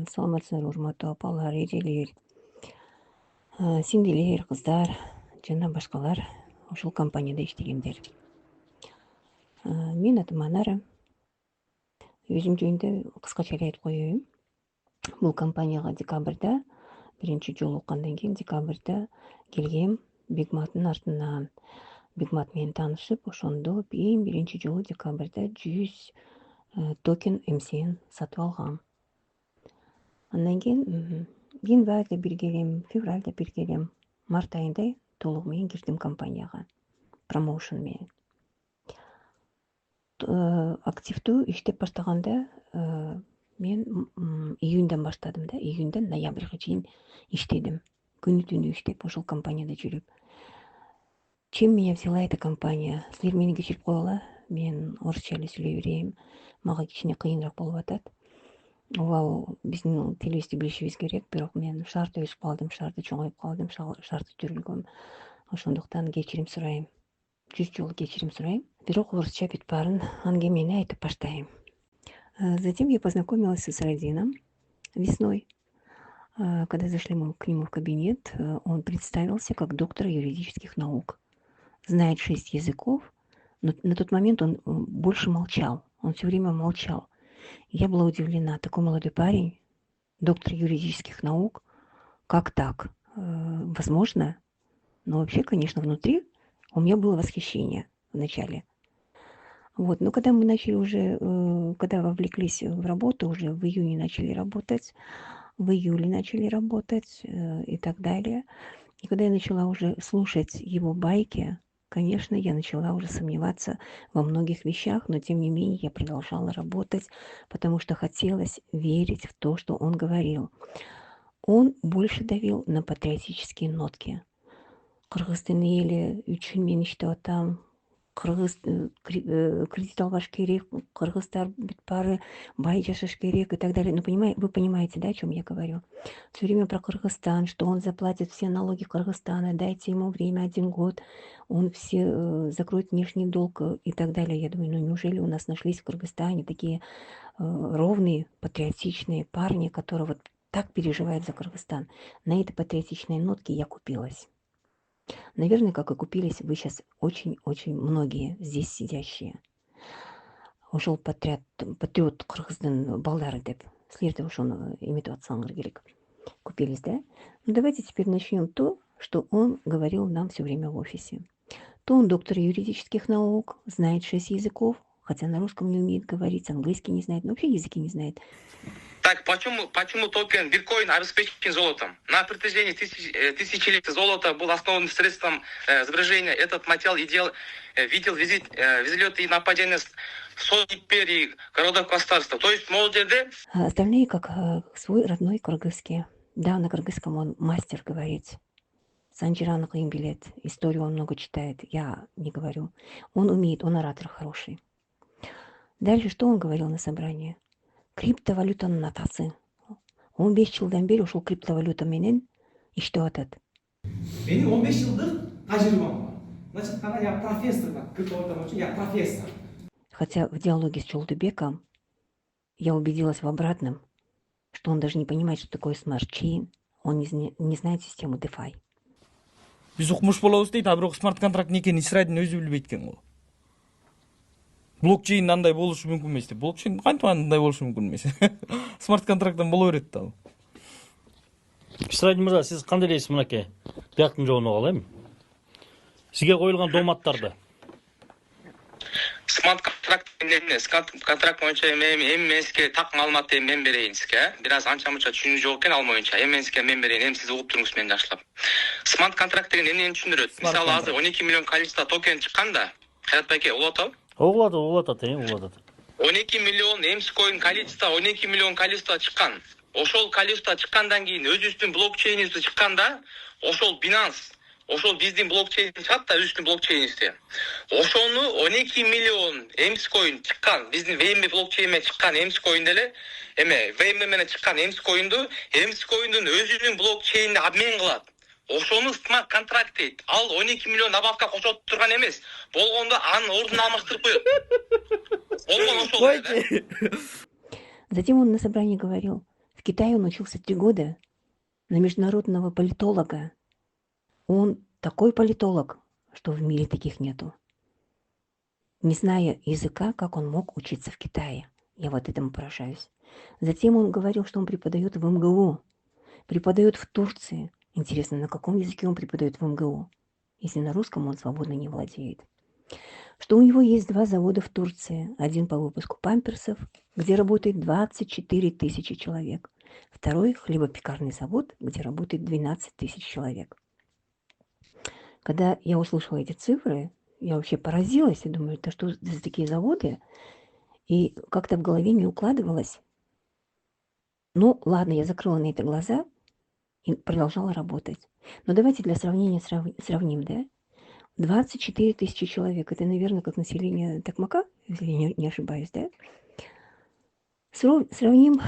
Саламатсыздар, урматтуу апалар, эжелер, сиңдилер, кыздар жана башкалар ушул компанияда иштегендер. Менин атым Анара. Өзүм жөнүндө кыскача эле айтып коеюн. Бул компанияга декабрда биринчи жолу уккандан кийин декабрда келгем Бигматтын артынан. Бигмат менен таанышып, ошондо эң биринчи жолу декабрда 100 токен МСН сатып алгам. Андан кийин январда бир келем, февралда бир келем. Март айында толугу менен кирдим компанияга промоушн менен. Активдүү иштеп баштаганда мен июньдан баштадым да, июньдан ноябрга чейин иштедим. Күнү түнү иштеп ошол компанияда жүрүп. Чем меня взяла эта компания? Силер мени кечирип койгула, мен орусча эле сүйлөй берем, мага кичине кыйыныраак болуп атат. Ооба, биздин тилибизди билишибиз керек, бирок мен шаарда өсүп калдым, шаарда чоңоюп калдым, шаарда төрөлгөм. Ошондуктан кечирим сурайм. 100 жолу кечирим сурайм. Бирок орусча бүт баарын ангемени айтып баштайм. Затем я познакомилась с Радином весной. Когда зашли мы к нему в кабинет, он представился как доктор юридических наук. Знает 6 языков, но на тот момент он больше молчал. Он все время молчал. Я была удивлена. Такой молодой парень, доктор юридических наук. Как так? Возможно. Но вообще, конечно, внутри у меня было восхищение вначале. Вот. Но когда мы начали уже, когда вовлеклись в работу, уже в июне начали работать, в июле начали работать и так далее. И когда я начала уже слушать его байки, конечно, я начала уже сомневаться во многих вещах, но тем не менее я продолжала работать, потому что хотелось верить в то, что он говорил. Он больше давил на патриотические нотки. Кыргыздын эли үчүн мен иштеп атам, кыргыз кредит албаш керек, кыргыздар бүт баары бай жашаш керек и так далее. Ну, вы понимаете, да, о чем я говорю? Все время про Кыргызстан, что он заплатит все налоги Кыргызстана, дайте ему время 1 год, он все закроет внешний долг и так далее. Я думаю, ну неужели у нас нашлись в Кыргызстане такие ровные, патриотичные парни, которые вот так переживают за Кыргызстан. На этой патриотичной нотке я купилась. Наверное, как и купились вы сейчас очень-очень многие здесь сидящие. Ошол патриот кыргыздын балдары деп силер де ошону эметип атсаңар керек. Купились, да? Ну давайте теперь начнем то, что он говорил нам все время в офисе. То он доктор юридических наук, знает 6 языков, хотя на русском не умеет говорить, английский не знает, но вообще языки не знает. Так, почему токен биткоин обеспечен золотом? На протяжении тысячелетий золото был основным средством сбережения. Этот материал видел взлеты и нападения сотни империй, городов, государств. То есть, остальные как свой родной кыргызский. Да, на кыргызском он мастер говорить. Санжираны кыйын билет, историю он много читает, я не говорю. Он умеет, он оратор хороший. Дальше что он говорил на собрании? Криптовалютанын атасы. 15 жылдан бери ушул криптовалюта менен иштеп атат. Менин 15 жылдык тажрыйбам бар. Значит, я профессор, криптовалюта боюнча я профессор. Хотя в диалоге с Чолдубеком я убедилась в обратном, что он даже не понимает, что такое смарт-чейн, он не знает систему DeFi. Биз укмуш болобуз дейт, а бирок смарт контракт экенин Исрайдын өзү билбейт экен го. Блокчейн андай болушу мүмкүн эмес деп. Блокчейн кантип андай болушу мүмкүн эмес. Смарт контракттан боло берет да. Исрайдын мырза, сиз кандай элесиз мынакей? Бияктын жоонуна кала эми. Сизге коюлган дооматтарды. смарт контракт боюнча эми сизге так маалыматты мен берейин сизге. Бираз анча-мунча түшүнүү жок экен ал боюнча. Эми сизге мен берейин, эми сиз угуп туруңуз мени жакшылап. Смарт контракт деген эмнени түшүндүрөт? Мисалы азыр 12 миллион количество токен чыкканда, Кайрат байке угулат атабы? Угулат ата. 12 миллион эмскоин количество, 12 миллион количество чыккан. Ошол количество чыккандан кийин өзүбүздүн блокчейнибизди чыкканда, ошол Binance, ошол биздин блокчейн чыкат да, өзүбүздүн блокчейнибизди. Ошону 12 миллион эмскоин чыккан, биздин VMB блокчейнине чыккан эмскоин деле, VMB менен чыккан эмскоиндун өзүнүн блокчейнине обмен кылат. Ошону смарт контракт дейт. Ал 12 миллион добавка кошот турган эмес. Болгондо анын ордун алмаштырып коет. Болгон ошол. Затем он на собрании говорил, В Китае он учился 3 года на международного политолога. Он такой политолог, что в мире таких нету. Не зная языка, как он мог учиться в Китае. Я вот этому поражаюсь. Затем он говорил, что он преподает в МГУ, преподает в Турции. Интересно, на каком языке он преподает в МГУ? Если на русском он свободно не владеет. Что у него есть 2 завода в Турции. Один по выпуску памперсов, где работает 24 тысячи человек. Второй хлебопекарный завод, где работает 12 тысяч человек. Когда я услышала эти цифры, я вообще поразилась. Я думаю, это что за такие заводы? И как-то в голове не укладывалось. Ну, ладно, я закрыла на это глаза и продолжала работать. Но давайте для сравнения сравним, да? 24 тысячи человек. Это, наверное, как население Токмака, если я не ошибаюсь, да? Сравним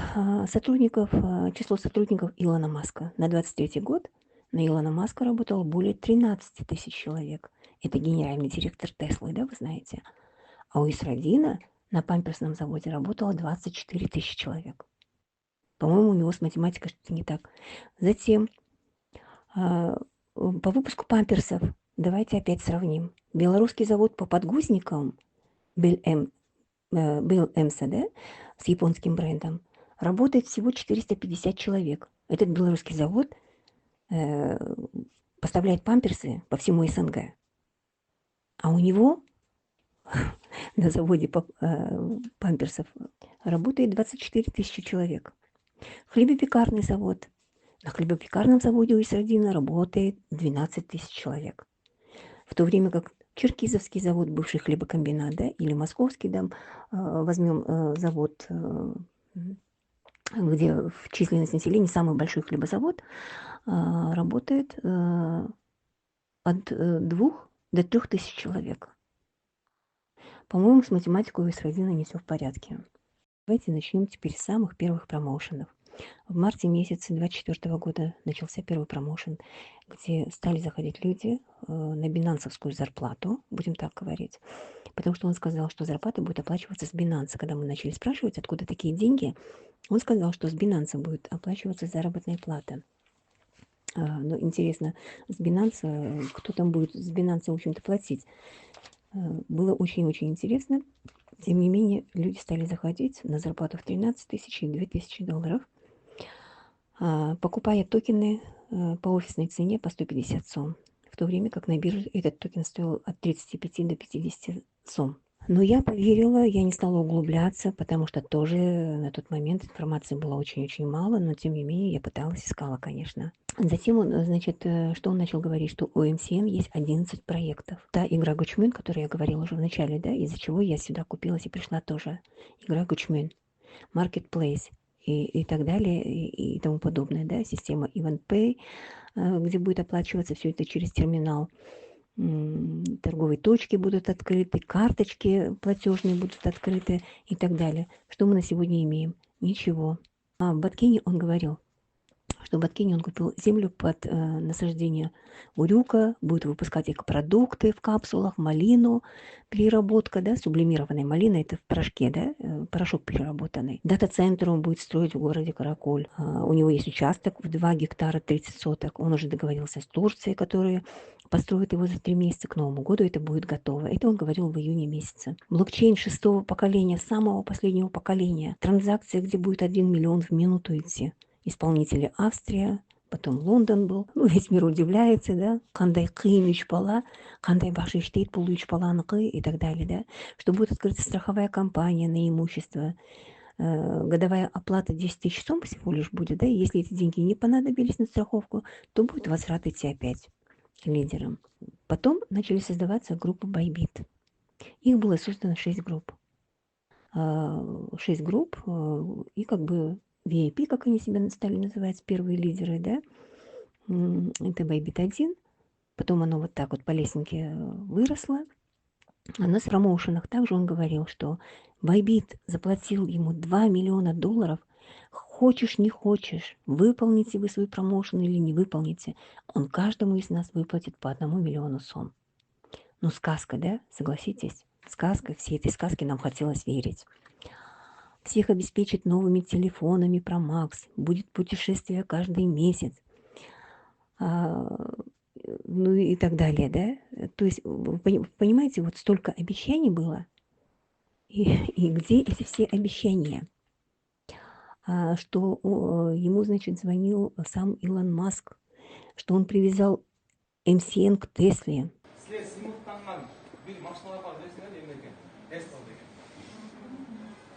число сотрудников Илона Маска. На 23 год на Илона Маска работало более 13 тысяч человек. Это генеральный директор Теслы, да, вы знаете. А у Исрадина на памперсном заводе работало 24 тысячи человек. По-моему, у него с математикой что-то не так. Затем по выпуску памперсов давайте опять сравним. Белорусский завод по подгузникам Белэмса, да, с японским брендом, работает всего 450 человек. Этот белорусский завод поставляет памперсы по всему СНГ. А у него на заводе памперсов работает 24 тысячи человек. Хлебопекарный завод. На хлебопекарном заводе у Исрадина работает 12 тысяч человек. В то время как Черкизовский завод, бывший хлебокомбинат, да, или Московский, да, возьмем завод, где в численность населения самый большой хлебозавод, работает от 2 до 3 тысяч человек. По-моему, с математикой у Исрадина не все в порядке. Давайте начнем теперь с самых первых промоушенов. В марте месяце 2024 года начался первый промоушен, где стали заходить люди на бинансовскую зарплату, будем так говорить, потому что он сказал, что зарплата будет оплачиваться с Binance. Когда мы начали спрашивать, откуда такие деньги, он сказал, что с Binance будет оплачиваться заработная плата. Но интересно, с Binance, кто там будет с Binance, в общем-то, платить? Было очень-очень интересно. Тем не менее, люди стали заходить на зарплату в 13 тысяч и 2 тысячи долларов, покупая токены по офисной цене по 150 сом, в то время как на бирже этот токен стоил от 35 до 50 сом. Но я поверила, я не стала углубляться, потому что тоже на тот момент информации было очень-очень мало, но тем не менее я пыталась, искала, конечно. Затем он, значит, что он начал говорить, что у MCN есть 11 проектов. Та игра Гучмын, которую я говорила уже в начале, да, из-за чего я сюда купилась и пришла тоже. Игра Гучмын, Marketplace и так далее, и тому подобное, да, система EventPay, где будет оплачиваться все это через терминал. Торговые точки будут открыты, карточки платежные будут открыты и так далее. Что мы на сегодня имеем? Ничего. В Баткине он говорил, что в Баткине он купил землю под насаждение урюка, будет выпускать экопродукты в капсулах, малину, переработка, да, сублимированная малина, это в порошке, да, порошок переработанный. Дата-центр он будет строить в городе Караколь. У него есть участок в 2 гектара 30 соток. Он уже договорился с Турцией, которые построят его за 3 месяца. К Новому году это будет готово. Это он говорил в июне месяце. Блокчейн 6-го поколения, самого последнего поколения. Транзакции, где будет 1 миллион в минуту идти. Исполнители Австрия, потом Лондон был. Ну, весь мир удивляется, да, қандай қиын үш бала, қандай бақшы іштейді бұл үш баланыкі и так далее, да, что будет открыта страховая компания на имущество, годовая оплата 10 тысяч сом всего лишь будет, да, и если эти деньги не понадобились на страховку, то будет возврат идти опять лидерам. Потом начали создаваться группы Bybit. Их было создано 6 групп. 6 групп, и как бы VIP, как они себя стали называть, первые лидеры, да, это Bybit 1, потом оно вот так вот по лестнике выросло. А на промоушенах также он говорил, что Bybit заплатил ему $2 миллиона, хочешь не хочешь, выполните вы свой промоушен или не выполните, он каждому из нас выплатит по 1 миллиону сом. Ну, сказка, да, согласитесь, сказка, всей этой сказке нам хотелось верить. всех обеспечит новыми телефонами Pro Max, будет путешествие каждый месяц, а, ну и так далее, да? То есть, вы понимаете, вот столько обещаний было, и где эти все обещания? Что ему, значит, звонил сам Илон Маск, что он привязал МСН к Тесле. Силер симултанган бир машиналар бар билесиңер эмне экен? Tesla деген.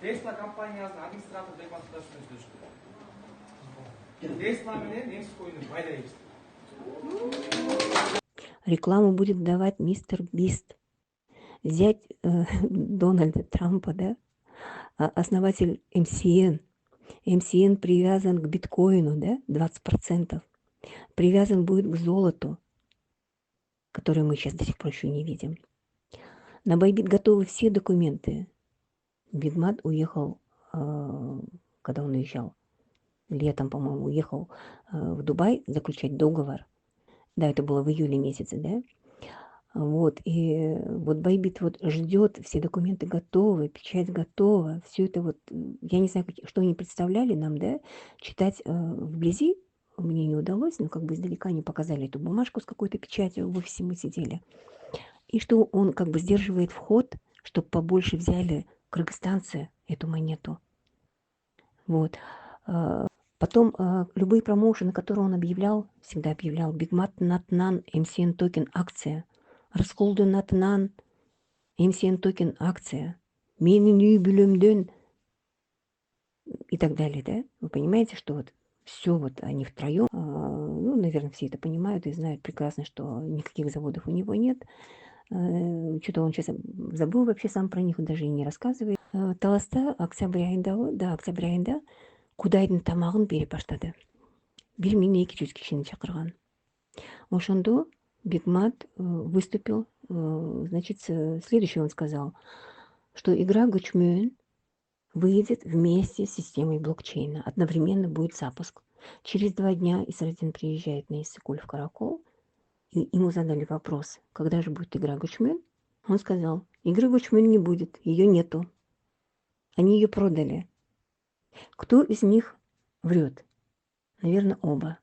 Tesla компаниясынын администратор деп аташып сөйлөштү. Tesla менен немис коюну байлайбыз. Рекламу будет давать мистер Бист. Зять Дональда Трампа, да? Основатель МСН. МСН привязан к биткоину, да? 20%. Привязан будет к золоту, которое мы сейчас до сих пор еще не видим. На Байбит готовы все документы. Бигмат уехал, когда он уезжал, летом, по-моему, уехал в Дубай заключать договор. Да, это было в июле месяце, да? Вот, и вот Байбит вот ждет, все документы готовы, печать готова, все это вот, я не знаю, что они представляли нам, да, читать вблизи мне не удалось, но как бы издалека они показали эту бумажку с какой-то печатью, в офисе мы сидели, и что он как бы сдерживает вход, чтобы побольше взяли кыргызстанцы эту монету. Вот. Потом любые промоушены, которые он объявлял, всегда объявлял Бигмат Натнан, МСН токен акция, Расколду Натнан, МСН токен акция, Менин үй бүлөмдөн и так далее, да? Вы понимаете, что вот все вот они втроем, ну, наверное, все это понимают и знают прекрасно, что никаких заводов у него нет. Что-то он сейчас забыл вообще сам про них, он даже и не рассказывает. Таласта октябрь айында Кудайдын тамагын берип баштады. 1200 кишини чакырган. Ошондо Бигмат выступил, значит, следующее он сказал, что игра Гучмён выйдет вместе с системой блокчейна. Одновременно будет запуск. Через 2 дня Исрадин приезжает на Иссыкуль в Каракол, и ему задали вопрос, когда же будет игра Гучмён. Он сказал, игры Гучмён не будет, ее нету. Они ее продали. Кто из них врет? Наверное, оба.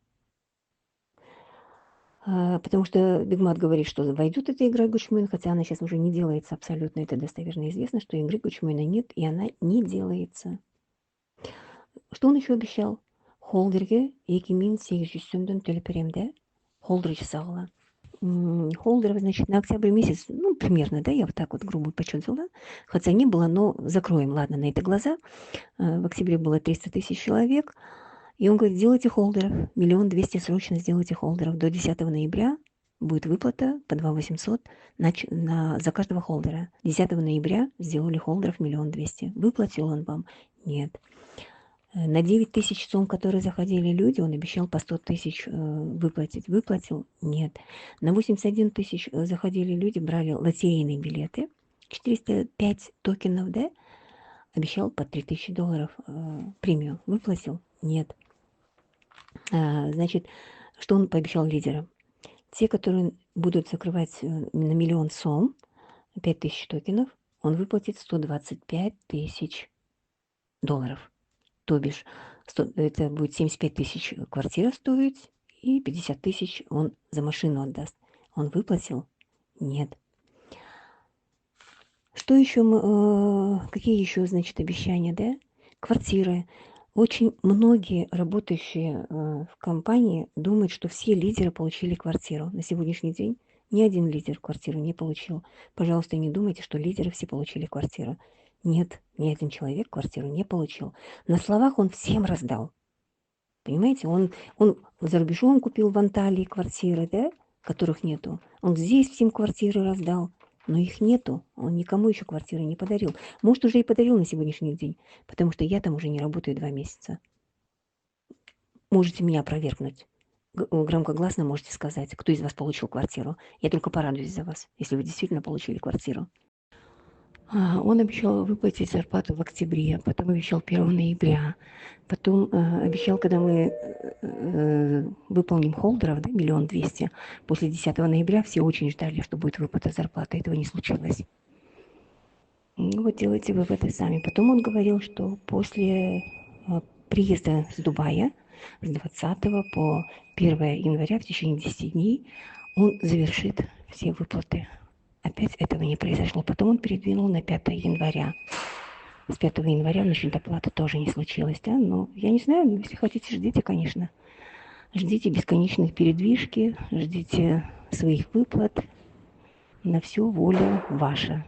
Потому что Бигмат говорит, что войдет эта игра Гучмён, хотя она сейчас уже не делается абсолютно, это достоверно известно, что игры Гучмёна нет, и она не делается. Что он еще обещал? Холдерге 2800 сомдон төлөп берем, да? Холдер жасагыла. Холдеров, значит, на октябрь месяц, ну, примерно, да, я вот так вот грубо подсчет взяла, хотя не было, но закроем, ладно, на это глаза. В октябре было 300 тысяч человек, и он говорит, сделайте холдеров, 1 200 000 срочно сделайте холдеров, до 10 ноября будет выплата по 2 800 за каждого холдера. 10 ноября сделали холдеров 1 200 000. Выплатил он вам? Нет. На 9 тысяч сумм, которые заходили люди, он обещал по 100 тысяч выплатить. Выплатил? Нет. На 81 тысяч заходили люди, брали лотерейные билеты. 405 токенов, да? Обещал по $3000 премию. Выплатил? Нет. Значит, что он пообещал лидерам? Те, которые будут закрывать на 1 миллион сом, 5000 токенов, он выплатит $125 000. То бишь, это будет 75 тысяч квартира стоить, и 50 тысяч он за машину отдаст. Он выплатил? Нет. Что еще какие еще, значит, обещания, да? Квартиры. Очень многие работающие в компании думают, что все лидеры получили квартиру. На сегодняшний день ни один лидер квартиру не получил. Пожалуйста, не думайте, что лидеры все получили квартиру. Нет, ни один человек квартиру не получил. На словах он всем раздал. Понимаете, он за рубежом купил в Анталии квартиры, да, которых нету. Он здесь всем квартиры раздал, но их нету. Он никому еще квартиры не подарил. Может, уже и подарил на сегодняшний день, потому что я там уже не работаю 2 месяца. Можете меня опровергнуть. Громкогласно можете сказать, кто из вас получил квартиру. Я только порадуюсь за вас, если вы действительно получили квартиру. Он обещал выплатить зарплату в октябре, потом обещал 1 ноября, потом обещал, когда мы выполним холдеров, да, 1 200 000, после 10 ноября все очень ждали, что будет выплата зарплаты. Этого не случилось. Ну, вот делайте выводы сами. Потом он говорил, что после приезда с Дубая с 20 по 1 января в течение 10 дней он завершит все выплаты. Опять этого не произошло. Потом он передвинул на 5 января. С 5 января насчет доплаты тоже не случилось, да? Но я не знаю, если хотите, ждите, конечно. Ждите бесконечных передвижки, ждите своих выплат. На всю воля ваша.